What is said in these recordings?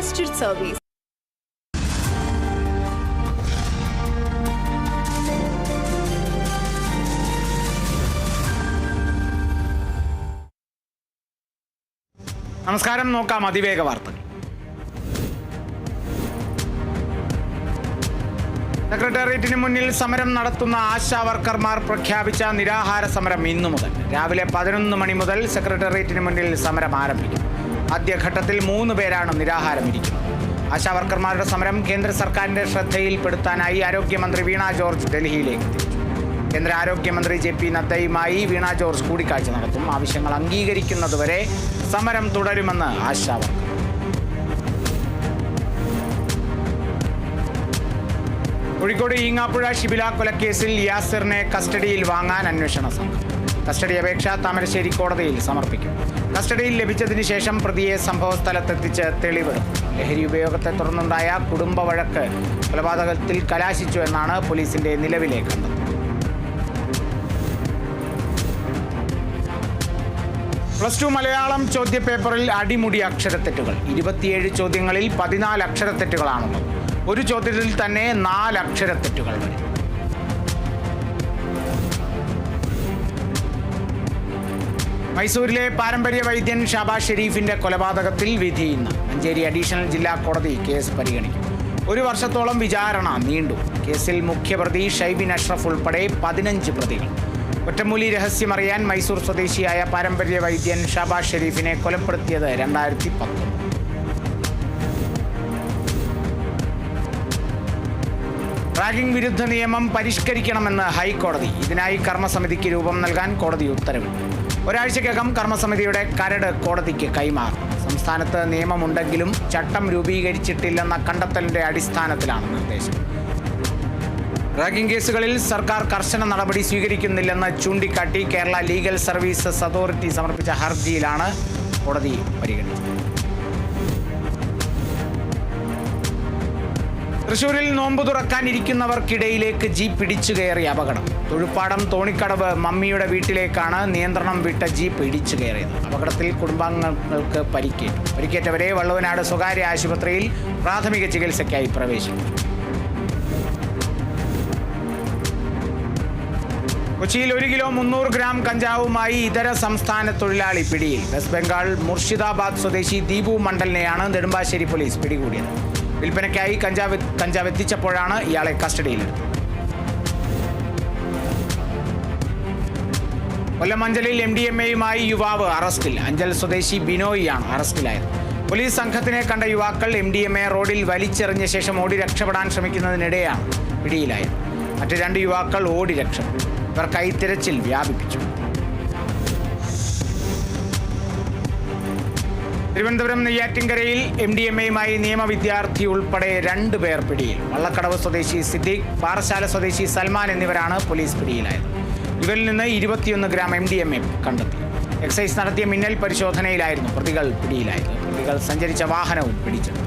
trusted service. നമസ്കാരം. നോക്കാം അതിവേഗ വാർത്തകൾ. സെക്രട്ടേറിയറ്റിന് മുന്നിൽ സമരം നടത്തുന്ന ആശാ വർക്കർമാർ പ്രഖ്യാപിച്ച നിരാഹാര സമരം ഇന്നു മുതൽ രാവിലെ 11 മണി മുതൽ സെക്രട്ടേറിയറ്റിന് മുന്നിൽ സമരം ആരംഭിക്കും. ആദ്യഘട്ടത്തിൽ 3 പേരാണ് നിരാഹാരമിരിക്കുന്നത്. ആശാ വർക്കർമാരുടെ സമരം കേന്ദ്ര സർക്കാരിന്റെ ശ്രദ്ധയിൽപ്പെടുത്താനായി ആരോഗ്യമന്ത്രി വീണ ജോർജ് ഡൽഹിയിലേക്ക് തിരിച്ചു. കേന്ദ്ര ആരോഗ്യമന്ത്രി JP നദ്ദയുമായി വീണ ജോർജ് കൂടിക്കാഴ്ച നടത്തും. ആവശ്യങ്ങൾ അംഗീകരിക്കുന്നതുവരെ സമരം തുടരുമെന്ന് ആശാ വർക്കർ. കോഴിക്കോട് ഈങ്ങാപ്പുഴ ഷിബില കൊലക്കേസിൽ യാസിറിനെ കസ്റ്റഡിയിൽ വാങ്ങാൻ അന്വേഷണ സംഘം. കസ്റ്റഡി അപേക്ഷ താമരശ്ശേരി കോടതിയിൽ സമർപ്പിക്കും. കസ്റ്റഡിയിൽ ലഭിച്ചതിന് ശേഷം പ്രതിയെ സംഭവസ്ഥലത്തെത്തിച്ച് തെളിവെടുക്കും. ലഹരി ഉപയോഗത്തെ തുടർന്നുണ്ടായ കുടുംബ വഴക്ക് കൊലപാതകത്തിൽ കലാശിച്ചു എന്നാണ് പോലീസിന്റെ നിലവിലെ കണ്ടെത്തൽ. +2 മലയാളം ചോദ്യപേപ്പറിൽ അടിമുടി അക്ഷരത്തെറ്റുകൾ. 27 ചോദ്യങ്ങളിൽ 14 അക്ഷരത്തെറ്റുകളാണുള്ളത്. ഒരു ചോദ്യത്തിൽ തന്നെ 4 അക്ഷരത്തെറ്റുകൾ വരെ. മൈസൂരിലെ പാരമ്പര്യ വൈദ്യൻ ഷാബാസ് ഷെരീഫിന്റെ കൊലപാതകത്തിൽ വിധി ഇന്ന്. മഞ്ചേരി അഡീഷണൽ ജില്ലാ കോടതി കേസ് പരിഗണിക്കും. 1 വർഷത്തോളം വിചാരണ നീണ്ടു. കേസിൽ മുഖ്യപ്രതി ഷൈബിൻ അഷ്റഫ് ഉൾപ്പെടെ 15 പ്രതികൾ. ഒറ്റമൂലി രഹസ്യമറിയാൻ മൈസൂർ സ്വദേശിയായ പാരമ്പര്യ വൈദ്യൻ ഷാബാസ് ഷെരീഫിനെ കൊലപ്പെടുത്തിയത് 2019. റാഗിംഗ് വിരുദ്ധ നിയമം പരിഷ്കരിക്കണമെന്ന് ഹൈക്കോടതി. ഇതിനായി കർമ്മസമിതിക്ക് രൂപം നൽകാൻ കോടതി ഉത്തരവിട്ടു. ഒരാഴ്ചക്കകം കർമ്മസമിതിയുടെ കരട് കോടതിക്ക് കൈമാറും. സംസ്ഥാനത്ത് നിയമമുണ്ടെങ്കിലും ചട്ടം രൂപീകരിച്ചിട്ടില്ലെന്ന കണ്ടെത്തലിന്റെ അടിസ്ഥാനത്തിലാണ് നിർദ്ദേശം. റാഗിംഗ് കേസുകളിൽ സർക്കാർ കർശന നടപടി സ്വീകരിക്കുന്നില്ലെന്ന് ചൂണ്ടിക്കാട്ടി കേരള ലീഗൽ സർവീസസ് അതോറിറ്റി സമർപ്പിച്ച ഹർജിയിലാണ് കോടതി പരിഗണിച്ചത്. തൃശൂരിൽ നോമ്പ് തുറക്കാനിരിക്കുന്നവർക്കിടയിലേക്ക് ജീപ്പ് ഇടിച്ചു കയറിയ അപകടം. തൊഴുപ്പാടം തോണിക്കടവ് മമ്മിയുടെ വീട്ടിലേക്കാണ് നിയന്ത്രണം വിട്ട ജീപ്പ് ഇടിച്ചു കയറിയത്. അപകടത്തിൽ കുടുംബാംഗങ്ങൾക്ക് പരിക്കേറ്റവരെ വള്ളുവനാട് സ്വകാര്യ ആശുപത്രിയിൽ പ്രാഥമിക ചികിത്സയ്ക്കായി പ്രവേശിപ്പിച്ചു. കൊച്ചിയിൽ 1 കിലോ 300 ഗ്രാം കഞ്ചാവുമായി ഇതര സംസ്ഥാന തൊഴിലാളി പിടിയിൽ. വെസ്റ്റ് ബംഗാൾ മുർഷിദാബാദ് സ്വദേശി ദീപു മണ്ഡലിനെയാണ് നെടുമ്പാശ്ശേരി പോലീസ് പിടികൂടിയത്. വിൽപ്പനയ്ക്കായി കഞ്ചാവ് എത്തിച്ചപ്പോഴാണ് ഇയാളെ കസ്റ്റഡിയിലെടുത്തത്. കൊല്ലം അഞ്ചലിൽ MDMA-യുമായി യുവാവ് അറസ്റ്റിൽ. അഞ്ചൽ സ്വദേശി ബിനോയിയാണ് അറസ്റ്റിലായത്. പോലീസ് സംഘത്തിനെ കണ്ട യുവാക്കൾ MDMA റോഡിൽ വലിച്ചെറിഞ്ഞ ശേഷം ഓടി രക്ഷപ്പെടാൻ ശ്രമിക്കുന്നതിനിടെയാണ് പിടിയിലായത്. മറ്റ് 2 യുവാക്കൾ ഓടി രക്ഷപ്പെട്ടു. ഇവർക്കായി തിരച്ചിൽ വ്യാപിപ്പിച്ചു. തിരുവനന്തപുരം നെയ്യാറ്റിൻകരയിൽ MDMA-യുമായി നിയമവിദ്യാർത്ഥി ഉൾപ്പെടെ 2 പേർ പിടിയിൽ. വള്ളക്കടവ് സ്വദേശി സിദ്ദീഖ്, പാറശാല സ്വദേശി സൽമാൻ എന്നിവരാണ് പോലീസ് പിടിയിലായത്. ഇവരിൽ നിന്ന് 21 ഗ്രാം MDMA കണ്ടെത്തി. എക്സൈസ് നടത്തിയ മിന്നൽ പരിശോധനയിലായിരുന്നു പ്രതികൾ പിടിയിലായത്. പ്രതികൾ സഞ്ചരിച്ച വാഹനവും പിടിച്ചെടുത്തു.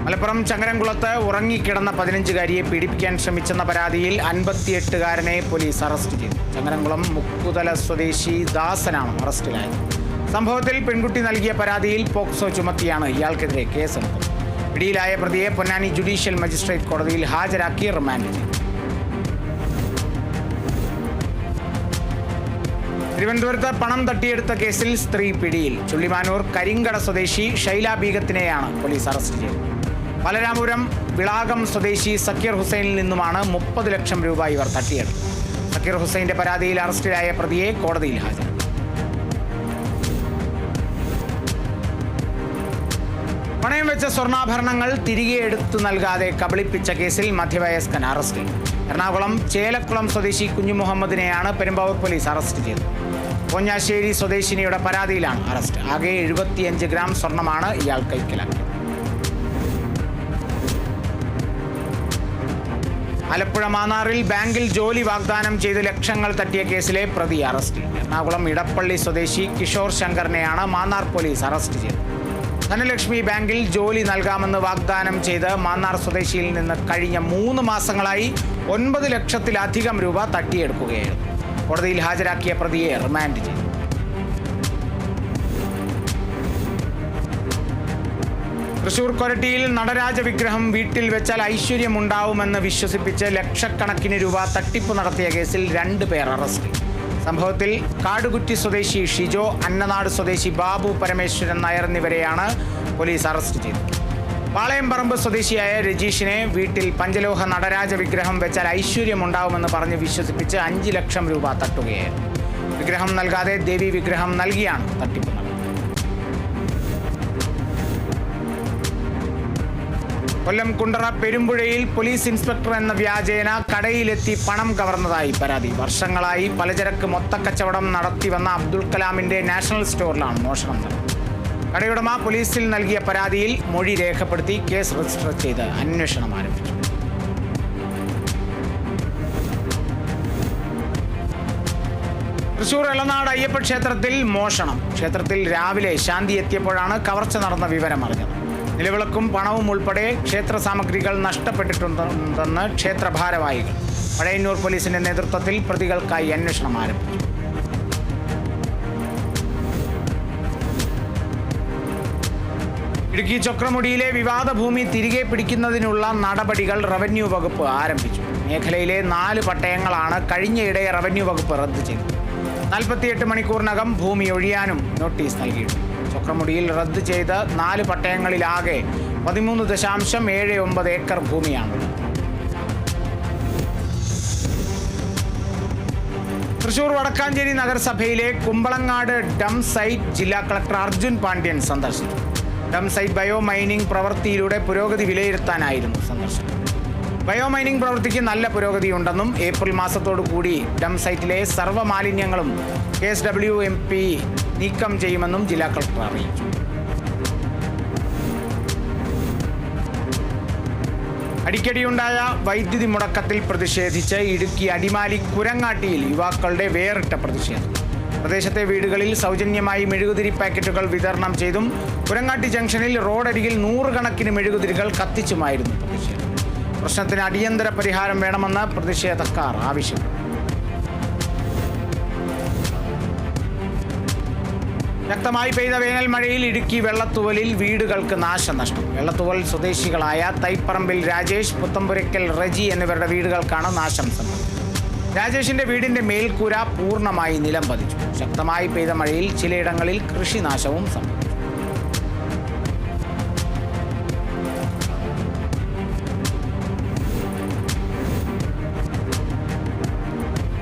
മലപ്പുറം ചങ്ങരംകുളത്ത് ഉറങ്ങിക്കിടന്ന 15-കാരിയെ പീഡിപ്പിക്കാൻ ശ്രമിച്ചെന്ന പരാതിയിൽ 58-കാരനെ പോലീസ് അറസ്റ്റ് ചെയ്തു. ചങ്ങരംകുളം മുക്കുതല സ്വദേശി ദാസനാണ് അറസ്റ്റിലായത്. സംഭവത്തിൽ പെൺകുട്ടി നൽകിയ പരാതിയിൽ പോക്സോ ചുമത്തിയാണ് ഇയാൾക്കെതിരെ കേസെടുത്തത്. പിടിയിലായ പ്രതിയെ പൊന്നാനി ജുഡീഷ്യൽ മജിസ്ട്രേറ്റ് കോടതിയിൽ ഹാജരാക്കി റിമാൻഡ് ചെയ്തു. തിരുവനന്തപുരത്ത് പണം തട്ടിയെടുത്ത കേസിൽ സ്ത്രീ പിടിയിൽ. ചുള്ളിമാനൂർ കരിങ്കട സ്വദേശി ഷൈല ബീഗത്തിനെയാണ് പോലീസ് അറസ്റ്റ് ചെയ്തത്. പലരാമപുരം വിളാകം സ്വദേശി സക്കീർ ഹുസൈനിൽ നിന്നുമാണ് 30 ലക്ഷം രൂപ ഇവർ തട്ടിയെടുത്തത്. സക്കീർ ഹുസൈന്റെ പരാതിയിൽ അറസ്റ്റിലായ പ്രതിയെ കോടതിയിൽ ഹാജരാക്കി. പണയം വെച്ച സ്വർണ്ണാഭരണങ്ങൾ തിരികെ എടുത്തു നൽകാതെ കബളിപ്പിച്ച കേസിൽ മധ്യവയസ്കൻ അറസ്റ്റിൽ. എറണാകുളം ചേലക്കുളം സ്വദേശി കുഞ്ഞുമുഹമ്മദിനെയാണ് പെരുമ്പാവൂർ പോലീസ് അറസ്റ്റ് ചെയ്തത്. കോഞ്ഞാശ്ശേരി സ്വദേശിനിയുടെ പരാതിയിലാണ് അറസ്റ്റ്. ആകെ 75 ഗ്രാം സ്വർണ്ണമാണ് ഇയാൾ കൈക്കലാക്കിയത്. ആലപ്പുഴ മാന്നാറിൽ ബാങ്കിൽ ജോലി വാഗ്ദാനം ചെയ്ത് ലക്ഷങ്ങൾ തട്ടിയ കേസിലെ പ്രതി അറസ്റ്റിൽ. എറണാകുളം ഇടപ്പള്ളി സ്വദേശി കിഷോർ ശങ്കറിനെയാണ് മാന്നാർ പോലീസ് അറസ്റ്റ് ചെയ്തത്. ധനലക്ഷ്മി ബാങ്കിൽ ജോലി നൽകാമെന്ന് വാഗ്ദാനം ചെയ്ത് മാന്നാർ സ്വദേശിയിൽ നിന്ന് കഴിഞ്ഞ 3 മാസങ്ങളായി 9 ലക്ഷത്തിലധികം രൂപ തട്ടിയെടുക്കുകയായിരുന്നു. കോടതിയിൽ ഹാജരാക്കിയ പ്രതിയെ റിമാൻഡ് ചെയ്തു. തൃശൂർ കൊരട്ടിയിൽ നടരാജ വിഗ്രഹം വീട്ടിൽ വെച്ചാൽ ഐശ്വര്യമുണ്ടാവുമെന്ന് വിശ്വസിപ്പിച്ച് ലക്ഷക്കണക്കിന് രൂപ തട്ടിപ്പ് നടത്തിയ കേസിൽ 2 പേർ അറസ്റ്റിൽ. സംഭവത്തിൽ കാടുകുറ്റി സ്വദേശി ഷിജോ, അന്നനാട് സ്വദേശി ബാബു പരമേശ്വരൻ നായർ എന്നിവരെയാണ് പോലീസ് അറസ്റ്റ് ചെയ്തത്. പാളയംപറമ്പ് സ്വദേശിയായ രജീഷിനെ വീട്ടിൽ പഞ്ചലോഹ നടരാജ വിഗ്രഹം വെച്ചാൽ ഐശ്വര്യമുണ്ടാവുമെന്ന് പറഞ്ഞ് വിശ്വസിപ്പിച്ച് 5 ലക്ഷം രൂപ തട്ടുകയായിരുന്നു. വിഗ്രഹം നൽകാതെ ദേവി വിഗ്രഹം നൽകിയാണ് തട്ടിപ്പ് നടന്നത്. കൊല്ലം കുണ്ടറ പെരുമ്പുഴയിൽ പോലീസ് ഇൻസ്പെക്ടർ എന്ന വ്യാജേന കടയിലെത്തി പണം കവർന്നതായി പരാതി. വർഷങ്ങളായി പലചരക്ക് മൊത്തക്കച്ചവടം നടത്തി വന്ന അബ്ദുൽ കലാമിന്റെ നാഷണൽ സ്റ്റോറിലാണ് മോഷണം നടന്നത്. കടയുടമ പോലീസിൽ നൽകിയ പരാതിയിൽ മൊഴി രേഖപ്പെടുത്തി കേസ് രജിസ്റ്റർ ചെയ്ത് അന്വേഷണം ആരംഭിച്ചു. തൃശൂർ എളനാട് അയ്യപ്പ ക്ഷേത്രത്തിൽ മോഷണം. ക്ഷേത്രത്തിൽ രാവിലെ ശാന്തി എത്തിയപ്പോഴാണ് കവർച്ച നടന്ന വിവരം അറിഞ്ഞത്. നിലവിളക്കും പണവും ഉൾപ്പെടെ ക്ഷേത്ര സാമഗ്രികൾ നഷ്ടപ്പെട്ടിട്ടുണ്ടെന്ന് ക്ഷേത്ര ഭാരവാഹികൾ. പഴയന്നൂർ പോലീസിന്റെ നേതൃത്വത്തിൽ പ്രതികൾക്കായി അന്വേഷണം ആരംഭിച്ചു. ഇടുക്കി ചൊക്രമുടിയിലെ വിവാദ ഭൂമി തിരികെ പിടിക്കുന്നതിനുള്ള നടപടികൾ റവന്യൂ വകുപ്പ് ആരംഭിച്ചു. മേഖലയിലെ 4 പട്ടയങ്ങളാണ് കഴിഞ്ഞയിടെ റവന്യൂ വകുപ്പ് റദ്ദ് ചെയ്തത്. 48 മണിക്കൂറിനകം ഭൂമി ഒഴിയാനും നോട്ടീസ് നൽകിയിട്ടുണ്ട്. ചൊക്രമുടിയിൽ റദ്ദ് ചെയ്ത 4 പട്ടയങ്ങളിലാകെ 13.79 ഏക്കർ ഭൂമിയാണുള്ളത്. തൃശൂർ വടക്കാഞ്ചേരി നഗരസഭയിലെ കുമ്പളങ്ങാട് ഡം സൈറ്റ് ജില്ലാ കളക്ടർ അർജുൻ പാണ്ഡ്യൻ സന്ദർശിച്ചു. ഡം സൈറ്റ് ബയോ മൈനിംഗ് പ്രവൃത്തിയിലൂടെ പുരോഗതി വിലയിരുത്താനായിരുന്നു സന്ദർശനം. ബയോ മൈനിംഗ് പ്രവൃത്തിക്ക് നല്ല പുരോഗതിയുണ്ടെന്നും ഏപ്രിൽ മാസത്തോടു കൂടി ഡം സൈറ്റിലെ സർവ്വ മാലിന്യങ്ങളും KSWMP നീക്കം ചെയ്യുമെന്നും ജില്ലാ കളക്ടർ അറിയിച്ചു. അടിക്കടിയുണ്ടായ വൈദ്യുതി മുടക്കത്തിൽ പ്രതിഷേധിച്ച് ഇടുക്കി അടിമാലി കുരങ്ങാട്ടിയിൽ യുവാക്കളുടെ വേറിട്ട പ്രതിഷേധം. പ്രദേശത്തെ വീടുകളിൽ സൗജന്യമായി മെഴുകുതിരി പാക്കറ്റുകൾ വിതരണം ചെയ്തും കുരങ്ങാട്ടി ജംഗ്ഷനിൽ റോഡരികിൽ 100 കണക്കിന് മെഴുകുതിരികൾ കത്തിച്ചുമായിരുന്നു പ്രതിഷേധം. പ്രശ്നത്തിന് അടിയന്തര പരിഹാരം വേണമെന്ന് പ്രതിഷേധക്കാർ ആവശ്യപ്പെട്ടു. ശക്തമായി പെയ്ത വേനൽ മഴയിൽ ഇടുക്കി വെള്ളത്തൂവലിൽ വീടുകൾക്ക് നാശനഷ്ടം. വെള്ളത്തൂവൽ സ്വദേശികളായ തൈപ്പറമ്പിൽ രാജേഷ്, പുത്തമ്പുരയ്ക്കൽ റജി എന്നിവരുടെ വീടുകൾക്കാണ് നാശം സംഭവിച്ചത്. രാജേഷിന്റെ വീടിന്റെ മേൽക്കൂര പൂർണ്ണമായി നിലം പതിച്ചു. ശക്തമായി പെയ്ത മഴയിൽ ചിലയിടങ്ങളിൽ കൃഷിനാശവും സംഭവിച്ചു.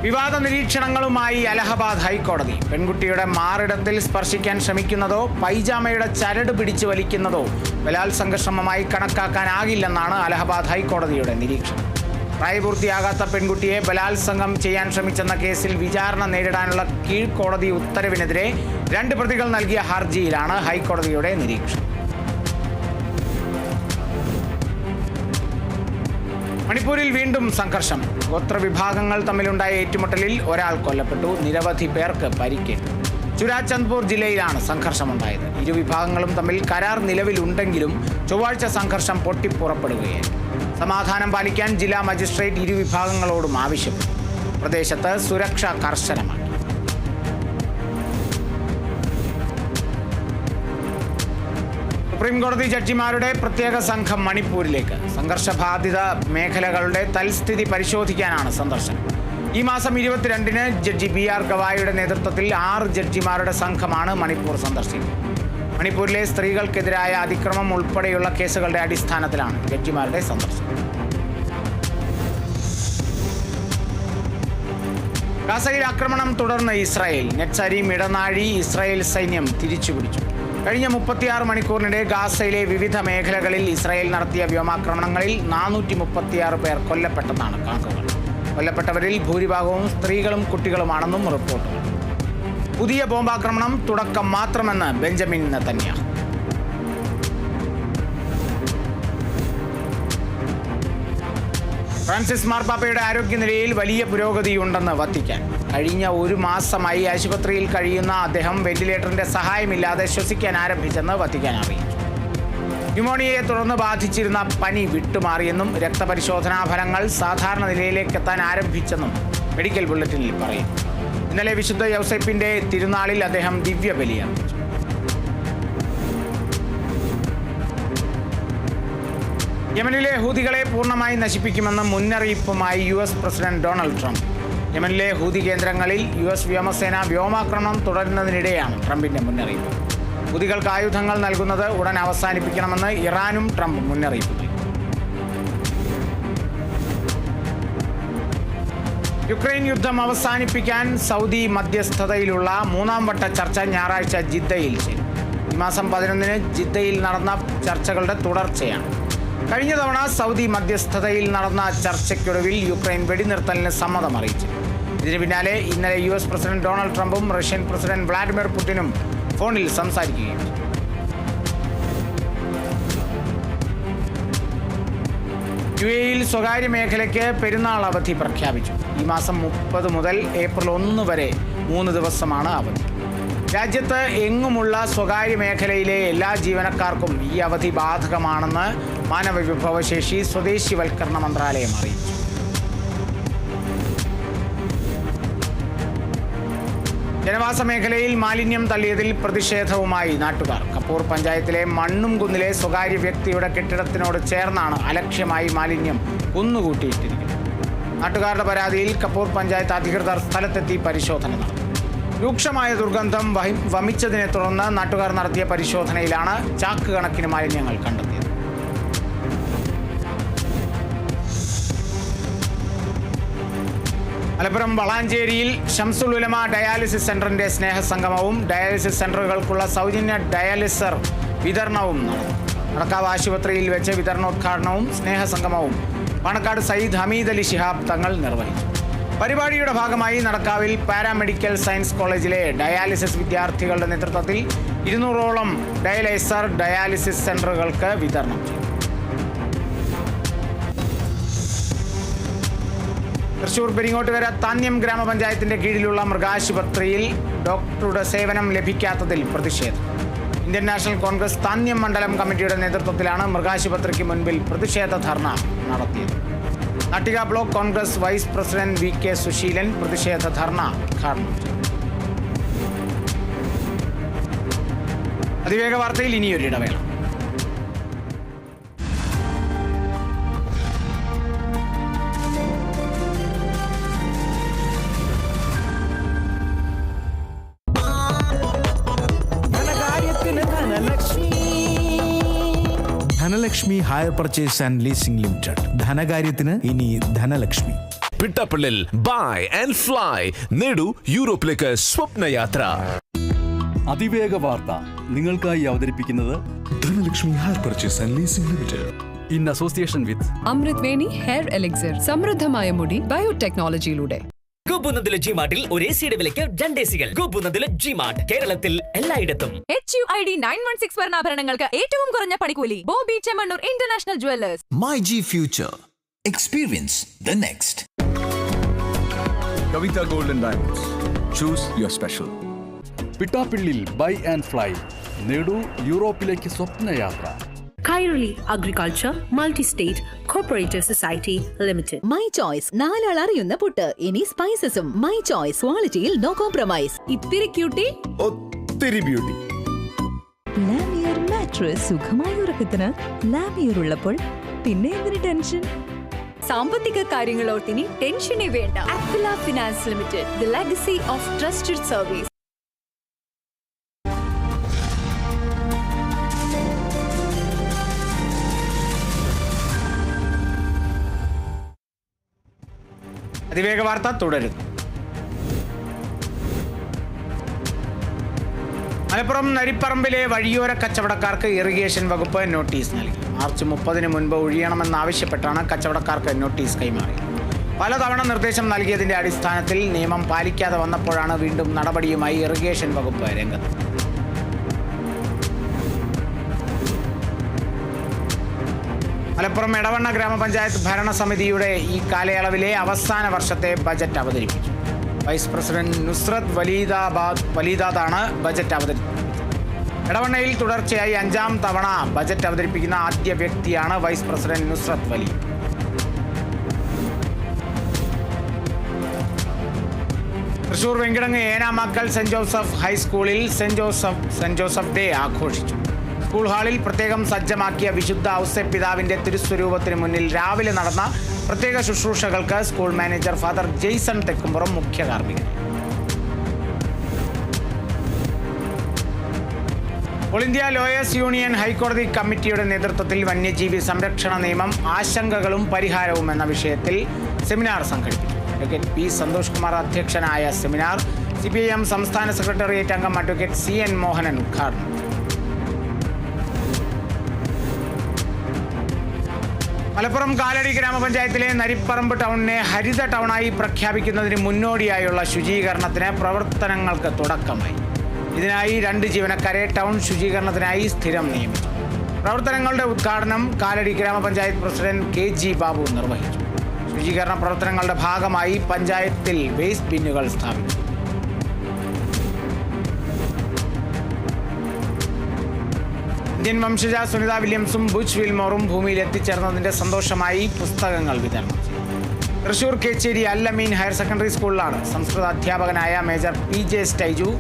വിവാദ നിരീക്ഷണങ്ങളുമായി അലഹബാദ് ഹൈക്കോടതി. പെൺകുട്ടിയുടെ മാറിടത്തിൽ സ്പർശിക്കാൻ ശ്രമിക്കുന്നതോ പൈജാമയുടെ ചരട് പിടിച്ചു വലിക്കുന്നതോ ബലാത്സംഗ ശ്രമമായി കണക്കാക്കാനാകില്ലെന്നാണ് അലഹബാദ് ഹൈക്കോടതിയുടെ നിരീക്ഷണം. പ്രായപൂർത്തിയാകാത്ത പെൺകുട്ടിയെ ബലാത്സംഗം ചെയ്യാൻ ശ്രമിച്ചെന്ന കേസിൽ വിചാരണ നേരിടാനുള്ള കീഴ്ക്കോടതി ഉത്തരവിനെതിരെ 2 പ്രതികൾ നൽകിയ ഹർജിയിലാണ് ഹൈക്കോടതിയുടെ നിരീക്ഷണം. മണിപ്പൂരിൽ വീണ്ടും സംഘർഷം. ഗോത്രവിഭാഗങ്ങൾ തമ്മിലുണ്ടായ ഏറ്റുമുട്ടലിൽ ഒരാൾ കൊല്ലപ്പെട്ടു, നിരവധി പേർക്ക് പരിക്കേറ്റു. ചുരാചന്ദ്പൂർ ജില്ലയിലാണ് സംഘർഷമുണ്ടായത്. ഇരുവിഭാഗങ്ങളും തമ്മിൽ കരാർ നിലവിലുണ്ടെങ്കിലും ചൊവ്വാഴ്ച സംഘർഷം പൊട്ടിപ്പുറപ്പെടുകയായിരുന്നു. സമാധാനം പാലിക്കാൻ ജില്ലാ മജിസ്ട്രേറ്റ് ഇരുവിഭാഗങ്ങളോടും ആവശ്യപ്പെട്ടു. പ്രദേശത്ത് സുരക്ഷ കർശനമാക്കി. സുപ്രീംകോടതി ജഡ്ജിമാരുടെ പ്രത്യേക സംഘം മണിപ്പൂരിലേക്ക്. സംഘർഷബാധിത മേഖലകളുടെ തൽസ്ഥിതി പരിശോധിക്കാനാണ് സന്ദർശനം. ഈ മാസം 22-ന് ജഡ്ജി BR ഗവായിയുടെ നേതൃത്വത്തിൽ 6 ജഡ്ജിമാരുടെ സംഘമാണ് മണിപ്പൂർ സന്ദർശിക്കുന്നത്. മണിപ്പൂരിലെ സ്ത്രീകൾക്കെതിരായ അതിക്രമം ഉൾപ്പെടെയുള്ള കേസുകളുടെ അടിസ്ഥാനത്തിലാണ് ജഡ്ജിമാരുടെ സന്ദർശനം. ഗാസയിൽ ആക്രമണം തുടർന്ന് ഇസ്രായേൽ. നെറ്റ്സരീം ഇടനാഴി ഇസ്രായേൽ സൈന്യം തിരിച്ചുപിടിച്ചു. കഴിഞ്ഞ 36 മണിക്കൂറിനിടെ ഗാസയിലെ വിവിധ മേഖലകളിൽ ഇസ്രായേൽ നടത്തിയ വ്യോമാക്രമണങ്ങളിൽ 436 പേർ കൊല്ലപ്പെട്ടെന്നാണ് കണക്കുകൾ. കൊല്ലപ്പെട്ടവരിൽ ഭൂരിഭാഗവും സ്ത്രീകളും കുട്ടികളുമാണെന്നും റിപ്പോർട്ടുകൾ. പുതിയ ബോംബാക്രമണം തുടക്കം മാത്രമെന്ന് ബെഞ്ചമിൻ നെതന്യാഹു. ഫ്രാൻസിസ് മാർപ്പാപ്പയുടെ ആരോഗ്യനിലയിൽ വലിയ പുരോഗതിയുണ്ടെന്ന് വത്തിക്കാൻ. കഴിഞ്ഞ 1 മാസമായി ആശുപത്രിയിൽ കഴിയുന്ന അദ്ദേഹം വെന്റിലേറ്ററിന്റെ സഹായമില്ലാതെ ശ്വസിക്കാൻ ആരംഭിച്ചെന്ന് വത്തിക്കാൻ അറിയിച്ചു. ന്യൂമോണിയയെ തുടർന്ന് ബാധിച്ചിരുന്ന പനി വിട്ടുമാറിയെന്നും രക്തപരിശോധനാ ഫലങ്ങൾ സാധാരണ നിലയിലേക്ക് എത്താൻ ആരംഭിച്ചെന്നും മെഡിക്കൽ ബുള്ളറ്റിനിൽ പറയും. ഇന്നലെ വിശുദ്ധ യൗസേപ്പിന്റെ തിരുനാളിൽ അദ്ദേഹം ദിവ്യബലി അർപ്പിച്ചു. യമനിലെ ഹൂതികളെ പൂർണ്ണമായി നശിപ്പിക്കുമെന്ന് മുന്നറിയിപ്പുമായി US പ്രസിഡന്റ് ഡൊണാൾഡ് ട്രംപ്. യമനിലെ ഹൂതി കേന്ദ്രങ്ങളിൽ US വ്യോമസേന വ്യോമാക്രമണം തുടരുന്നതിനിടെയാണ് ട്രംപിന്റെ മുന്നറിയിപ്പ്. ഹൂതികൾക്ക് ആയുധങ്ങൾ നൽകുന്നത് ഉടൻ അവസാനിപ്പിക്കണമെന്ന് ഇറാനും ട്രംപ് മുന്നറിയിപ്പ് നൽകി. യുക്രൈൻ യുദ്ധം അവസാനിപ്പിക്കാൻ സൗദി മധ്യസ്ഥതയിലുള്ള മൂന്നാം വട്ട ചർച്ച ഞായറാഴ്ച ജിദ്ദയിൽ ചേരും. ഈ മാസം 11-ന് ജിദ്ദയിൽ നടന്ന ചർച്ചകളുടെ തുടർച്ചയാണ്. കഴിഞ്ഞ തവണ സൗദി മധ്യസ്ഥതയിൽ നടന്ന ചർച്ചയ്ക്കൊടുവിൽ യുക്രൈൻ വെടിനിർത്തലിന് സമ്മതം അറിയിച്ചു. ഇതിന് പിന്നാലെ ഇന്നലെ US പ്രസിഡന്റ് ഡൊണാൾഡ് ട്രംപും റഷ്യൻ പ്രസിഡന്റ് വ്ളാഡിമിർ പുടിനും ഫോണിൽ സംസാരിക്കുകയും ചെയ്തു. UAEയിൽ സ്വകാര്യ മേഖലയ്ക്ക് പെരുന്നാൾ അവധി പ്രഖ്യാപിച്ചു. ഈ മാസം 30 മുതൽ ഏപ്രിൽ 1 വരെ 3 ദിവസമാണ് അവധി. രാജ്യത്ത് എങ്ങുമുള്ള സ്വകാര്യ മേഖലയിലെ എല്ലാ ജീവനക്കാർക്കും ഈ അവധി ബാധകമാണെന്ന് മാനവ വിഭവശേഷി സ്വദേശിവൽക്കരണ മന്ത്രാലയം അറിയിച്ചു. ജനവാസ മേഖലയിൽ മാലിന്യം തള്ളിയതിൽ പ്രതിഷേധവുമായി നാട്ടുകാർ. കപ്പൂർ പഞ്ചായത്തിലെ മണ്ണുംകുന്നിലെ സ്വകാര്യ വ്യക്തിയുടെ കെട്ടിടത്തിനോട് ചേർന്നാണ് അലക്ഷ്യമായി മാലിന്യം കുന്നുകൂട്ടിയിട്ടിരിക്കുന്നത്. നാട്ടുകാരുടെ പരാതിയിൽ കപ്പൂർ പഞ്ചായത്ത് അധികൃതർ സ്ഥലത്തെത്തി പരിശോധന നടത്തി. രൂക്ഷമായ ദുർഗന്ധം വമിച്ചതിനെ തുടർന്ന് നാട്ടുകാർ നടത്തിയ പരിശോധനയിലാണ് ചാക്ക് കണക്കിന് മാലിന്യങ്ങൾ കണ്ടെത്തിയത്. മലപ്പുറം വളാഞ്ചേരിയിൽ ഷംസുൽ ഉലമ ഡയാലിസിസ് സെന്ററിന്റെ സ്നേഹസംഗമവും ഡയാലിസിസ് സെന്ററുകൾക്കുള്ള സൗജന്യ ഡയാലിസർ വിതരണവും നടന്നു. നടക്കാവ് ആശുപത്രിയിൽ വെച്ച് വിതരണോദ്ഘാടനവും സ്നേഹസംഗമവും പാണക്കാട് സയ്യിദ് ഹമീദ് അലി ശിഹാബ് തങ്ങൾ നിർവഹിച്ചു. പരിപാടിയുടെ ഭാഗമായി നടക്കാവിൽ പാരാമെഡിക്കൽ സയൻസ് കോളേജിലെ ഡയാലിസിസ് വിദ്യാർത്ഥികളുടെ നേതൃത്വത്തിൽ 200ഓളം ഡയാലിസിസ് സെന്ററുകൾക്ക് വിതരണം ചെയ്തു. തൃശൂർ പെരിങ്ങോട്ടുകര താന്യം ഗ്രാമപഞ്ചായത്തിന്റെ കീഴിലുള്ള മൃഗാശുപത്രിയിൽ ഡോക്ടറുടെ സേവനം ലഭിക്കാത്തതിൽ പ്രതിഷേധം. ഇന്ത്യൻ നാഷണൽ കോൺഗ്രസ് താന്യം മണ്ഡലം കമ്മിറ്റിയുടെ നേതൃത്വത്തിലാണ് മൃഗാശുപത്രിക്ക് മുൻപിൽ പ്രതിഷേധ ധർണ നടത്തിയത്. Nattika block Congress vice president VK Susheelan പ്രതിഷേധ ധർണ ഉദ്ഘാടനം ചെയ്തു. അതിവേഗ വാർത്തയിൽ ഇനിയൊരു ഇടവേള. Dhanalakshmi hire purchase and leasing limited. ധനകാര്യത്തിന് ഇനി Dhanalakshmi. Pittappillil buy and fly നേടൂ യൂറോപ്പിലേക്ക് സ്വപ്നയാത്ര. അതിവേഗ വാർത്ത നിങ്ങൾക്കായി അവതരിപ്പിക്കുന്നത് Dhanalakshmi hire purchase and leasing limited in association with Amrit Veni hair elixir. സമൃദ്ധമായ മുടി ബയോടെക്നോളജിയിലൂടെ. ഗോപുനന്ദിലെ ജിമാർട്ടിൽ ഒരു എസിയുടെ വിലയ്ക്ക് 2 എസികൾ. ഗോപുനന്ദിലെ ജിമാർട്ട് കേരളത്തിൽ എല്ലായിടത്തും. HUID 916 സ്വർണ്ണാഭരണങ്ങൾക്ക് ഏറ്റവും കുറഞ്ഞ പണിക്കൂലി. Bobby Chemmanur international jewellers. My G Future. Experience the next. Kavita Gold and Diamonds. Choose your special. Pittappillil buy and fly നേടൂ യൂറോപ്പിലേക്ക് സ്വപ്നയാത്ര. Kairali agriculture multi-state cooperative society limited. My choice, 4 ആൾ അറിയുന്ന പുട്ട്. ഇനി സ്പൈസസും. മൈ ചോയ്സ്, ക്വാളിറ്റിയിൽ നോ കോംപ്രമൈസ്. ഇത്തിരി ക്യൂട്ടി, ഒത്തിരി ബ്യൂട്ടി. Lamier mattress. സുഖമായ ഉറക്കത്തിന് ലാമിയർ ഉള്ളപ്പോൾ പിന്നെ എന്തിന് ടെൻഷൻ? സാമ്പത്തിക കാര്യങ്ങളോർത്തിനി ടെൻഷനേ വേണ്ട. Aquila finance limited, the legacy of trusted service. അതിവേഗ വാർത്ത തുടരുന്നു. മലപ്പുറം നരിപ്പറമ്പിലെ വഴിയോര കച്ചവടക്കാർക്ക് ഇറിഗേഷൻ വകുപ്പ് നോട്ടീസ് നൽകി. മാർച്ച് 30-ന് മുൻപ് ഒഴിയണമെന്നാവശ്യപ്പെട്ടാണ് കച്ചവടക്കാർക്ക് നോട്ടീസ് കൈമാറിയത്. പലതവണ നിർദ്ദേശം നൽകിയതിന്റെ അടിസ്ഥാനത്തിൽ നിയമം പാലിക്കാതെ വന്നപ്പോഴാണ് വീണ്ടും നടപടിയുമായി ഇറിഗേഷൻ വകുപ്പ് രംഗത്ത്. മലപ്പുറം എടവണ്ണ ഗ്രാമപഞ്ചായത്ത് ഭരണസമിതിയുടെ ഈ കാലയളവിലെ അവസാന വർഷത്തെ ബജറ്റ് അവതരിപ്പിച്ചു. വൈസ് പ്രസിഡന്റ് നുസ്രത് വലീദാദാണ് ബജറ്റ് അവതരിപ്പിച്ചത്. എടവണ്ണയിൽ തുടർച്ചയായി 5-ാം തവണ ബജറ്റ് അവതരിപ്പിക്കുന്ന ആദ്യ വ്യക്തിയാണ് vice president Nusrat Waleed. Thrissur Venkitangu Enamakkal saint Joseph ഹൈസ്കൂളിൽ സെന്റ് ജോസഫ് ഡേ ആഘോഷിച്ചു. സ്കൂൾ ഹാളിൽ പ്രത്യേകം സജ്ജമാക്കിയ വിശുദ്ധ ഔസേപ്പിതാവിന്റെ തിരുസ്വരൂപത്തിന് മുന്നിൽ രാവിലെ നടന്ന പ്രത്യേക ശുശ്രൂഷകൾക്ക് school manager father Jaison Thekkumpuram മുഖ്യ കാർമ്മികൻ. ഓൾ ഇന്ത്യ ലോയേഴ്സ് യൂണിയൻ ഹൈക്കോടതി കമ്മിറ്റിയുടെ നേതൃത്വത്തിൽ വന്യജീവി സംരക്ഷണ നിയമം ആശങ്കകളും പരിഹാരവും എന്ന വിഷയത്തിൽ സെമിനാർ സംഘടിപ്പിച്ചു. അഡ്വക്കേറ്റ് പി സന്തോഷ് കുമാർ അധ്യക്ഷനായ സെമിനാർ CPIM സംസ്ഥാന സെക്രട്ടേറിയറ്റ് അംഗം അഡ്വക്കേറ്റ് CN മോഹനൻ ഉദ്ഘാടനം. മലപ്പുറം കാലടി ഗ്രാമപഞ്ചായത്തിലെ നരിപ്പറമ്പ് ടൗണിനെ ഹരിത ടൗണായി പ്രഖ്യാപിക്കുന്നതിന് മുന്നോടിയായുള്ള ശുചീകരണത്തിന് പ്രവർത്തനങ്ങൾക്ക് തുടക്കമായി. ഇതിനായി 2 ജീവനക്കാരെ ടൗൺ ശുചീകരണത്തിനായി സ്ഥിരം നിയമിച്ചു. പ്രവർത്തനങ്ങളുടെ ഉദ്ഘാടനം കാലടി ഗ്രാമപഞ്ചായത്ത് പ്രസിഡന്റ് KG ബാബു നിർവഹിച്ചു. ശുചീകരണ പ്രവർത്തനങ്ങളുടെ ഭാഗമായി പഞ്ചായത്തിൽ വേസ്റ്റ് ബിന്നുകൾ സ്ഥാപിച്ചു. ഇന്ത്യൻ വംശജ സുനിത വില്യംസും ബുച്ച് വിൽമോറും ഭൂമിയിൽ എത്തിച്ചേർന്നതിന്റെ സന്തോഷമായി പുസ്തകങ്ങൾ വിതരണം ചെയ്തു. തൃശൂർ കേച്ചേരി അല്ലമീൻ ഹയർ സെക്കൻഡറി സ്കൂളിലാണ് സംസ്കൃത അധ്യാപകനായ മേജർ PJ സ്റ്റൈജു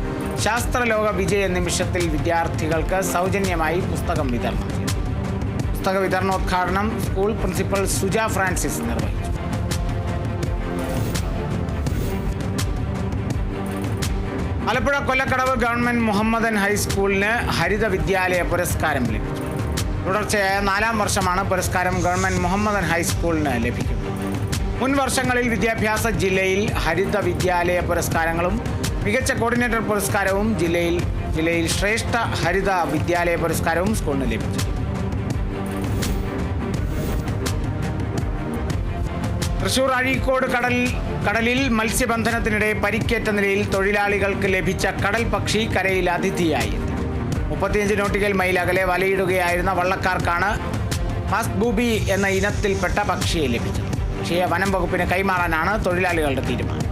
ശാസ്ത്രലോക വിജയ നിമിഷത്തിൽ വിദ്യാർത്ഥികൾക്ക് സൗജന്യമായി പുസ്തകം വിതരണം ചെയ്തു. പുസ്തക വിതരണോദ്ഘാടനം സ്കൂൾ പ്രിൻസിപ്പൽ സുജ ഫ്രാൻസിസ് നിർവഹിച്ചു. ആലപ്പുഴ കൊല്ലക്കടവ് ഗവൺമെന്റ് മുഹമ്മദൻ ഹൈസ്കൂളിന് ഹരിത വിദ്യാലയ പുരസ്കാരം ലഭിച്ചു. തുടർച്ചയായ 4ാം വർഷമാണ് പുരസ്കാരം ഗവൺമെന്റ് മുഹമ്മദൻ ഹൈസ്കൂളിന് ലഭിക്കുന്നത്. മുൻ വർഷങ്ങളിൽ വിദ്യാഭ്യാസ ജില്ലയിൽ ഹരിത വിദ്യാലയ പുരസ്കാരങ്ങളും മികച്ച കോർഡിനേറ്റർ പുരസ്കാരവും ജില്ലയിൽ ശ്രേഷ്ഠ ഹരിത വിദ്യാലയ പുരസ്കാരവും സ്കൂളിന് ലഭിച്ചു. തൃശൂർ അഴീക്കോട് കടലിൽ മത്സ്യബന്ധനത്തിനിടെ പരിക്കേറ്റ നിലയിൽ തൊഴിലാളികൾക്ക് ലഭിച്ച കടൽ പക്ഷി കരയിൽ അതിഥിയായി. 35 നോട്ടിക്കൽ മൈൽ അകലെ വലയിടുകയായിരുന്ന വള്ളക്കാർക്കാണ് മസ്ബൂബി എന്ന ഇനത്തിൽപ്പെട്ട പക്ഷിയെ ലഭിച്ചത്. പക്ഷിയെ വനം വകുപ്പിന് കൈമാറാനാണ് തൊഴിലാളികളുടെ തീരുമാനം.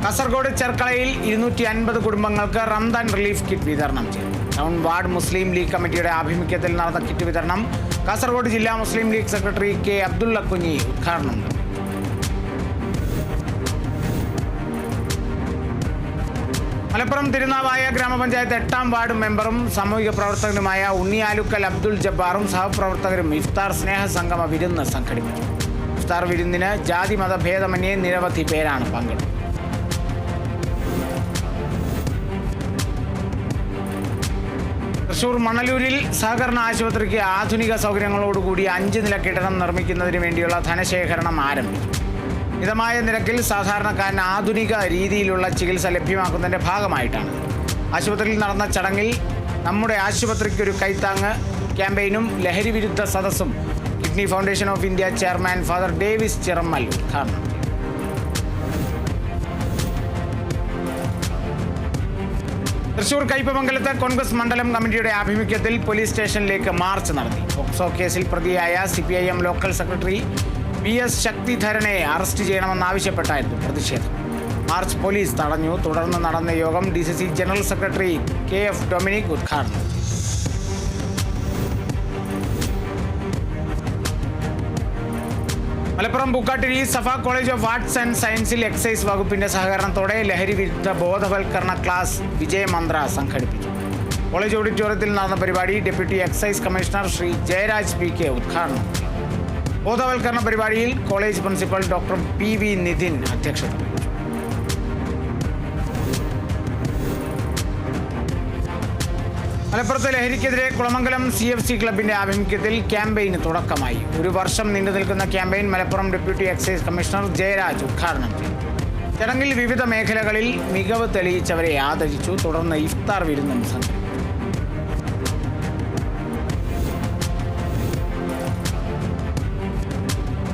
കാസർഗോഡ് ചെർക്കളയിൽ 250 കുടുംബങ്ങൾക്ക് റംദാൻ റിലീഫ് കിറ്റ് വിതരണം ചെയ്തു. ടൗൺ വാർഡ് മുസ്ലിം ലീഗ് കമ്മിറ്റിയുടെ ആഭിമുഖ്യത്തിൽ നടന്ന കിറ്റ് വിതരണം കാസർഗോഡ് ജില്ലാ മുസ്ലിം ലീഗ് സെക്രട്ടറി K അബ്ദുള്ള കുഞ്ഞി ഉദ്ഘാടനം ചെയ്തു. മലപ്പുറം തിരുനാവായ ഗ്രാമപഞ്ചായത്ത് 8ാം വാർഡ് മെമ്പറും സാമൂഹിക പ്രവർത്തകനുമായ ഉണ്ണിയാലുക്കൽ അബ്ദുൽ ജബ്ബാറും സഹപ്രവർത്തകരും ഇഫ്താർ സ്നേഹ സംഗമ വിരുന്ന് സംഘടിപ്പിച്ചു. ഇഫ്താർ വിരുന്നിന് ജാതി മതഭേദമന്യേ നിരവധി പേരാണ് പങ്കെടുത്തത്. തൃശൂർ മണലൂരിൽ സഹകരണ ആശുപത്രിക്ക് ആധുനിക സൗകര്യങ്ങളോടുകൂടി 5 നില കെട്ടിടം നിർമ്മിക്കുന്നതിന് വേണ്ടിയുള്ള ധനശേഖരണം ആരംഭിച്ചു. മിതമായ നിരക്കിൽ സാധാരണക്കാരന് ആധുനിക രീതിയിലുള്ള ചികിത്സ ലഭ്യമാക്കുന്നതിന്റെ ഭാഗമായിട്ടാണ്. ആശുപത്രിയിൽ നടന്ന ചടങ്ങിൽ നമ്മുടെ ആശുപത്രിക്കൊരു കൈത്താങ്ങ് ക്യാമ്പയിനും ലഹരി വിരുദ്ധ സദസ്സും kidney foundation of India chairman father Davis Chirammal ഉദ്ഘാടനം ചെയ്തു. തൃശൂർ കയ്പമംഗലത്ത് കോൺഗ്രസ് മണ്ഡലം കമ്മിറ്റിയുടെ ആഭിമുഖ്യത്തിൽ പോലീസ് സ്റ്റേഷനിലേക്ക് മാർച്ച് നടത്തി. പോക്സോ കേസിൽ പ്രതിയായ CPIM ലോക്കൽ സെക്രട്ടറി PS ശക്തിധരനെ അറസ്റ്റ് ചെയ്യണമെന്നാവശ്യപ്പെട്ടായിരുന്നു പ്രതിഷേധം. മാർച്ച് പോലീസ് തടഞ്ഞു. തുടർന്ന് നടന്ന യോഗം DCC general secretary KF Dominic ഉദ്ഘാടനം. Malappuram Bukkattiri Safa college of arts and സയൻസിൽ എക്സൈസ് വകുപ്പിന്റെ സഹകരണത്തോടെ ലഹരി വിരുദ്ധ ബോധവൽക്കരണ ക്ലാസ് വിജയമന്ത്ര സംഘടിപ്പിച്ചു. കോളേജ് ഓഡിറ്റോറിയത്തിൽ നടന്ന പരിപാടി deputy excise commissioner Shri Jayaraj PK ഉദ്ഘാടനം ചെയ്തു. ബോധവൽക്കരണ പരിപാടിയിൽ college principal doctor PV Nithin അധ്യക്ഷത വഹിച്ചു. മലപ്പുറത്ത് ലഹരിക്കെതിരെ കുളമംഗലം CFC ക്ലബിന്റെ ആഭിമുഖ്യത്തിൽ ക്യാമ്പയിന് തുടക്കമായി. 1 വർഷം നീണ്ടു നിൽക്കുന്ന campaign Malappuram deputy excise commissioner Jayaraj ഉദ്ഘാടനം ചെയ്തു. ചടങ്ങിൽ വിവിധ മേഖലകളിൽ മികവ് തെളിയിച്ചവരെ ആദരിച്ചു. തുടർന്ന് ഇഫ്താർ വിരുന്നും സംഘടിപ്പിച്ചു.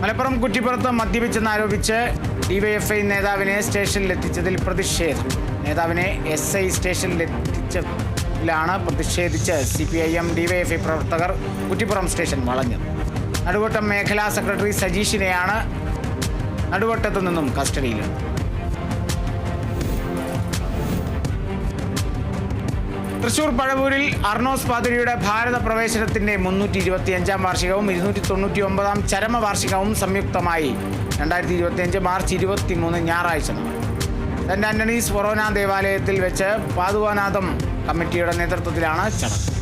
മലപ്പുറം കുറ്റിപ്പുറത്ത് മദ്യപിച്ചെന്നാരോപിച്ച് DYFI നേതാവിനെ സ്റ്റേഷനിലെത്തിച്ചതിൽ പ്രതിഷേധം. നേതാവിനെ SI സ്റ്റേഷനിലെത്തിച്ചതിലാണ് പ്രതിഷേധിച്ച് CPIM DYFI പ്രവർത്തകർ കുറ്റിപ്പുറം സ്റ്റേഷൻ വളഞ്ഞത്. നടുവട്ടം മേഖലാ സെക്രട്ടറി സജീഷിനെയാണ് നടുവട്ടത്തു നിന്നും കസ്റ്റഡിയിലെടുത്തത്. തൃശൂർ പഴവൂരിൽ അർണോസ് പാതിരിയുടെ ഭാരത പ്രവേശനത്തിന്റെ 325ാം വാർഷികവും 299ാം ചരമവാർഷികവും സംയുക്തമായി 2025 മാർച്ച് 23 ഞായറാഴ്ച നടന്നു. സെന്റ് ആന്റണീസ് ഫൊറോന ദേവാലയത്തിൽ വെച്ച് പാതുകാനാഥം കമ്മിറ്റിയുടെ നേതൃത്വത്തിലാണ് ചടങ്ങ്.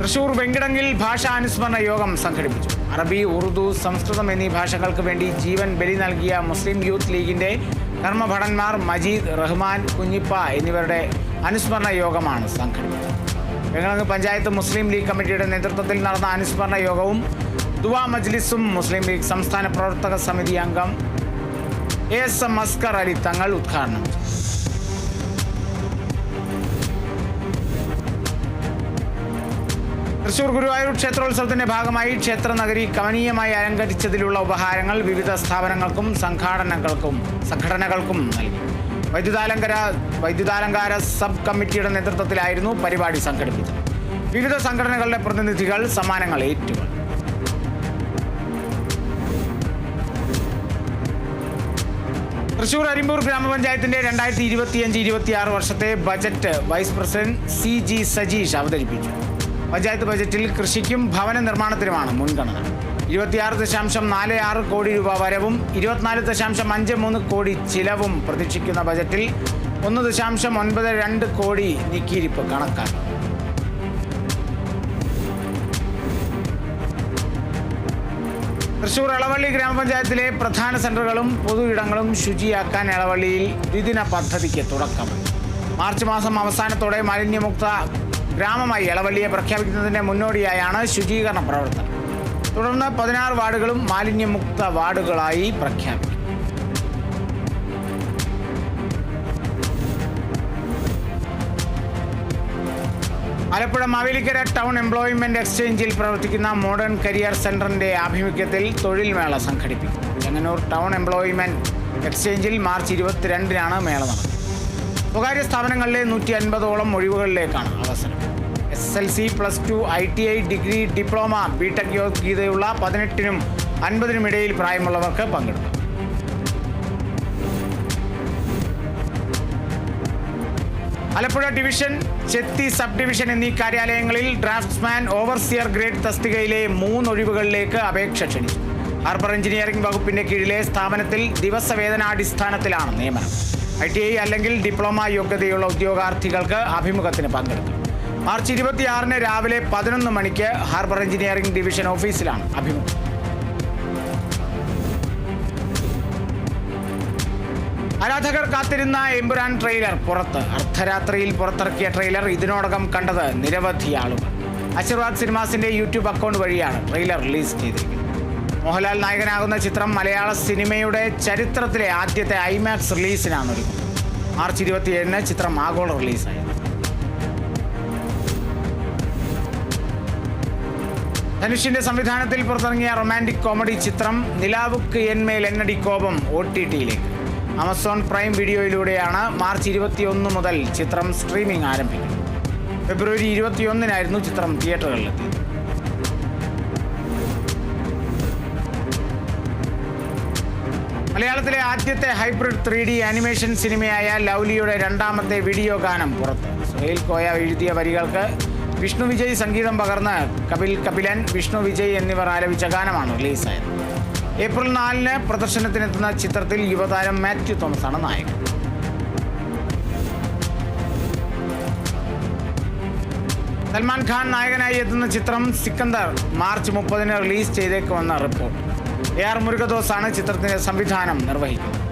തൃശൂർ വെങ്കിടങ്ങിൽ ഭാഷാ അനുസ്മരണ യോഗം സംഘടിപ്പിച്ചു. അറബി, ഉറുദു, സംസ്കൃതം എന്നീ ഭാഷകൾക്ക് വേണ്ടി ജീവൻ ബലി നൽകിയ മുസ്ലിം യൂത്ത് ലീഗിന്റെ കർമ്മഭടന്മാർ മജീദ്, റഹ്മാൻ, കുഞ്ഞിപ്പ എന്നിവരുടെ അനുസ്മരണ യോഗമാണ് സംഘടിപ്പിച്ചത്. വെങ്കിടങ്ങ് പഞ്ചായത്ത് മുസ്ലിം ലീഗ് കമ്മിറ്റിയുടെ നേതൃത്വത്തിൽ നടന്ന അനുസ്മരണ യോഗവും ദുആ മജ്ലിസും മുസ്ലിം ലീഗ് സംസ്ഥാന പ്രവർത്തക സമിതി അംഗം ASM അസ്കർ അലി തങ്ങൾ ഉദ്ഘാടനം ചെയ്തു. തൃശൂർ ഗുരുവായൂർ ക്ഷേത്രോത്സവത്തിന്റെ ഭാഗമായി ക്ഷേത്രനഗരി കമനീയമായി അലങ്കരിച്ചതിലുള്ള ഉപഹാരങ്ങൾ വിവിധ സ്ഥാപനങ്ങൾക്കും സംഘടനകൾക്കും നൽകി. വൈദ്യുതാലങ്കാര സബ് കമ്മിറ്റിയുടെ നേതൃത്വത്തിലായിരുന്നു പരിപാടി സംഘടിപ്പിച്ചത്. വിവിധ സംഘടനകളുടെ പ്രതിനിധികൾ സമ്മാനങ്ങൾ ഏറ്റുവാങ്ങി. തൃശൂർ അരിമ്പൂർ ഗ്രാമപഞ്ചായത്തിന്റെ 2025-26 വർഷത്തെ budget vice president CG Sajeesh അവതരിപ്പിച്ചു. പഞ്ചായത്ത് ബജറ്റിൽ കൃഷിക്കും ഭവന നിർമ്മാണത്തിനുമാണ് മുൻഗണന. 26.46 കോടി രൂപ വരവും 24.53 കോടി ചിലവും പ്രതീക്ഷിക്കുന്ന ബജറ്റിൽ 1.92 കോടി നീക്കിയിരിപ്പ് കണക്കാക്കി. തൃശൂർ എളവള്ളി ഗ്രാമപഞ്ചായത്തിലെ പ്രധാന സെന്ററുകളും പൊതു ഇടങ്ങളും ശുചിയാക്കാൻ എളവള്ളിയിൽ ദ്വിദിന പദ്ധതിക്ക് തുടക്കമായി. മാർച്ച് മാസം അവസാനത്തോടെ മാലിന്യമുക്ത ഗ്രാമമായി എളവള്ളിയെ പ്രഖ്യാപിക്കുന്നതിന്റെ മുന്നോടിയായാണ് ശുചീകരണ പ്രവർത്തനം. തുടർന്ന് 16 വാർഡുകളും മാലിന്യമുക്ത വാർഡുകളായി പ്രഖ്യാപിക്കും. ആലപ്പുഴ മാവേലിക്കര ടൗൺ എംപ്ലോയ്മെന്റ് എക്സ്ചേഞ്ചിൽ പ്രവർത്തിക്കുന്ന മോഡേൺ കരിയർ സെന്ററിന്റെ ആഭിമുഖ്യത്തിൽ തൊഴിൽ മേള സംഘടിപ്പിക്കും. ചെങ്ങന്നൂർ ടൗൺ എംപ്ലോയ്മെന്റ് എക്സ്ചേഞ്ചിൽ മാർച്ച് 22-നാണ് മേള നടന്നത്. സ്വകാര്യ സ്ഥാപനങ്ങളിലെ 150ഓളം ഒഴിവുകളിലേക്കാണ് അവസരം. SSLC, +2, ITI, degree, diploma, BTech യോഗ്യതയുള്ള 18-നും 50-നും ഇടയിൽ പ്രായമുള്ളവർക്ക് പങ്കെടുക്കാം. ആലപ്പുഴ ഡിവിഷൻ, ചെത്തി സബ് ഡിവിഷൻ എന്നീ കാര്യാലയങ്ങളിൽ ഡ്രാഫ്റ്റ്സ്മാൻ, ഓവർസിയർ ഗ്രേഡ് തസ്തികയിലെ 3 ഒഴിവുകളിലേക്ക് അപേക്ഷ ക്ഷണിച്ചു. ഹാർബർ എഞ്ചിനീയറിംഗ് വകുപ്പിന്റെ കീഴിലെ സ്ഥാപനത്തിൽ ദിവസവേതനാടിസ്ഥാനത്തിലാണ് നിയമനം. ITI അല്ലെങ്കിൽ ഡിപ്ലോമ യോഗ്യതയുള്ള ഉദ്യോഗാർത്ഥികൾക്ക് അഭിമുഖത്തിന് പങ്കെടുക്കും. മാർച്ച് 26-ന് രാവിലെ 11 മണിക്ക് ഹാർബർ എഞ്ചിനീയറിംഗ് ഡിവിഷൻ ഓഫീസിലാണ് അഭിമുഖം. ആരാധകർ കാത്തിരുന്ന എമ്പുരാൻ ട്രെയിലർ പുറത്ത്. അർദ്ധരാത്രിയിൽ പുറത്തിറക്കിയ ട്രെയിലർ ഇതിനോടകം കണ്ടത് നിരവധി ആളുകൾ. ആശീർവാദ് സിനിമാസിന്റെ യൂട്യൂബ് അക്കൗണ്ട് വഴിയാണ് ട്രെയിലർ റിലീസ് ചെയ്തിരിക്കുന്നത്. മോഹൻലാൽ നായകനാകുന്ന ചിത്രം മലയാള സിനിമയുടെ ചരിത്രത്തിലെ ആദ്യത്തെ IMAX റിലീസിനാണ് ഒരുങ്ങുന്നത്. മാർച്ച് 27-ന് ചിത്രം ആഗോള റിലീസായി. ധനുഷിന്റെ സംവിധാനത്തിൽ പുറത്തിറങ്ങിയ റൊമാൻറ്റിക് കോമഡി ചിത്രം നിലാവുക്ക് എന്മേൽ എന്നടി കോപം OTT-യിലേക്ക്. ആമസോൺ പ്രൈം വീഡിയോയിലൂടെയാണ് മാർച്ച് 21 മുതൽ ചിത്രം സ്ട്രീമിംഗ് ആരംഭിക്കുന്നത്. ഫെബ്രുവരി 21-നായിരുന്നു ചിത്രം തിയേറ്ററുകളിലെത്തിയത്. മലയാളത്തിലെ ആദ്യത്തെ ഹൈബ്രിഡ് 3D ആനിമേഷൻ സിനിമയായ ലൗലിയുടെ 2ാമത്തെ വീഡിയോ ഗാനം പുറത്ത്. സുഹൈൽ കോയ എഴുതിയ വരികൾക്ക് വിഷ്ണു വിജയ് സംഗീതം പകർന്ന് കപിലൻ, വിഷ്ണു വിജയ് എന്നിവർ ആലപിച്ച ഗാനമാണ് റിലീസായത്. ഏപ്രിൽ 4-ന് പ്രദർശനത്തിനെത്തുന്ന ചിത്രത്തിൽ യുവതാരം മാത്യു തോമസാണ് നായകൻ. സൽമാൻ ഖാൻ നായകനായി എത്തുന്ന ചിത്രം സിക്കന്ദർ മാർച്ച് 30-ന് റിലീസ് ചെയ്തേക്കുമെന്ന റിപ്പോർട്ട്. AR മുരുകദോസാണ് ചിത്രത്തിന്റെ സംവിധാനം നിർവഹിക്കുന്നത്.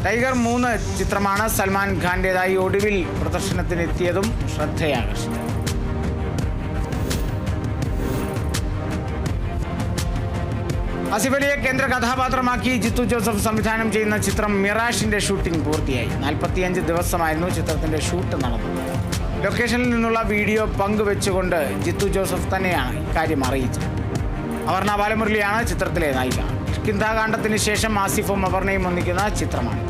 ടൈഗർ 3 ചിത്രമാണ് സൽമാൻ ഖാന്റേതായി ഒടുവിൽ പ്രദർശനത്തിനെത്തിയതും ശ്രദ്ധയാകർഷിച്ചത്. ആസിഫ് അലിയെ കേന്ദ്ര കഥാപാത്രമാക്കി ജിത്തു ജോസഫ് സംവിധാനം ചെയ്യുന്ന ചിത്രം മിറാഷിന്റെ ഷൂട്ടിംഗ് പൂർത്തിയായി. 45 ദിവസമായിരുന്നു ചിത്രത്തിന്റെ ഷൂട്ട് നടന്നത്. ലൊക്കേഷനിൽ നിന്നുള്ള വീഡിയോ പങ്കുവെച്ചുകൊണ്ട് ജിത്തു ജോസഫ് തന്നെയാണ് ഇക്കാര്യം അറിയിച്ചത്. അപർണ ബാലമുരളിയാണ് ചിത്രത്തിലെ നായിക. കിഷ്കിന്ധാകാന്ഡത്തിന് ശേഷം ആസിഫും അപർണയും ഒന്നിക്കുന്ന ചിത്രമാണ്.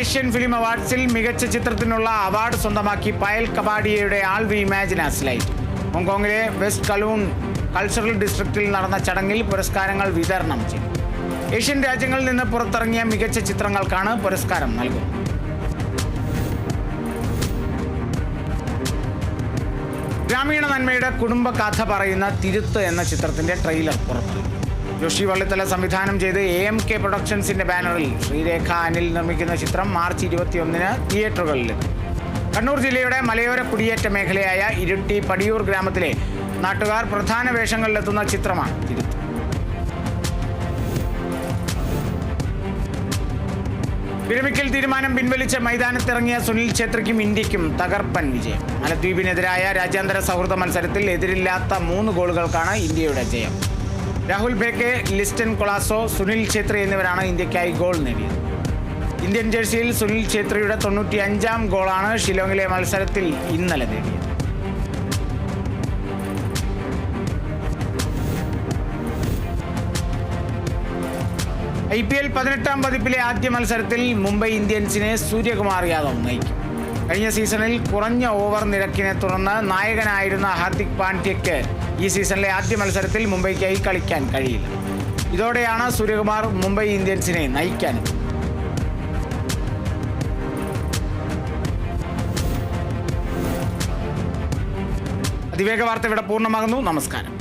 ഏഷ്യൻ ഫിലിം അവാർഡ്സിൽ മികച്ച ചിത്രത്തിനുള്ള അവാർഡ് സ്വന്തമാക്കി പയൽ കബാഡിയയുടെ all we imagine as light. ഹോങ്കോങ്ങിലെ വെസ്റ്റ് കലൂൺ കൾച്ചറൽ ഡിസ്ട്രിക്റ്റിൽ നടന്ന ചടങ്ങിൽ പുരസ്കാരങ്ങൾ വിതരണം ചെയ്തു. ഏഷ്യൻ രാജ്യങ്ങളിൽ നിന്ന് പുറത്തിറങ്ങിയ മികച്ച ചിത്രങ്ങൾക്കാണ് പുരസ്കാരം നൽകുന്നത്. ഗ്രാമീണ നന്മയുടെ കുടുംബകഥ പറയുന്ന തിരുത്ത് എന്ന ചിത്രത്തിന്റെ ട്രെയിലർ പുറത്തു. ജോഷി വള്ളിത്തല സംവിധാനം ചെയ്ത് AMK പ്രൊഡക്ഷൻസിന്റെ ബാനറിൽ ശ്രീരേഖ അനിൽ നിർമ്മിക്കുന്ന ചിത്രം മാർച്ച് 21-ന് തിയേറ്ററുകളിലെത്തും. കണ്ണൂർ ജില്ലയുടെ മലയോര കുടിയേറ്റ മേഖലയായ ഇരിട്ടി പടിയൂർ ഗ്രാമത്തിലെ നാട്ടുകാർ പ്രധാന വേഷങ്ങളിലെത്തുന്ന ചിത്രമാണ് തിരുത്ത്. വിരമിക്കൽ തീരുമാനം പിൻവലിച്ച് മൈതാനത്തിറങ്ങിയ സുനിൽ ഛേത്രിക്കും ഇന്ത്യക്കും തകർപ്പൻ വിജയം. മലദ്വീപിനെതിരായ രാജ്യാന്തര സൗഹൃദ മത്സരത്തിൽ എതിരില്ലാത്ത 3 ഗോളുകൾക്കാണ് ഇന്ത്യയുടെ ജയം. രാഹുൽ ഭേക്കെ, ലിസ്റ്റൻ കൊളാസോ, സുനിൽ ഛേത്രി എന്നിവരാണ് ഇന്ത്യക്കായി ഗോൾ നേടിയത്. ഇന്ത്യൻ ജേഴ്സിയിൽ സുനിൽ ഛേത്രിയുടെ 95-ാം ഗോളാണ് ഷിലോങ്ങിലെ മത്സരത്തിൽ ഇന്നലെ നേടിയത്. IPL 18-ാം പതിപ്പിലെ ആദ്യ മത്സരത്തിൽ മുംബൈ ഇന്ത്യൻസിനെ സൂര്യകുമാർ യാദവ് നയിക്കും. കഴിഞ്ഞ സീസണിൽ കുറഞ്ഞ ഓവർ നിരക്കിനെ തുടർന്ന് നായകനായിരുന്ന ഹാർദിക് പാണ്ഡ്യയ്ക്ക് ഈ സീസണിലെ ആദ്യ മത്സരത്തിൽ മുംബൈക്കായി കളിക്കാൻ കഴിയില്ല. ഇതോടെയാണ് സൂര്യകുമാർ മുംബൈ ഇന്ത്യൻസിനെ നയിക്കാനും. അതിവേഗ വാർത്ത ഇവിടെ പൂർണ്ണമാകുന്നു. നമസ്കാരം.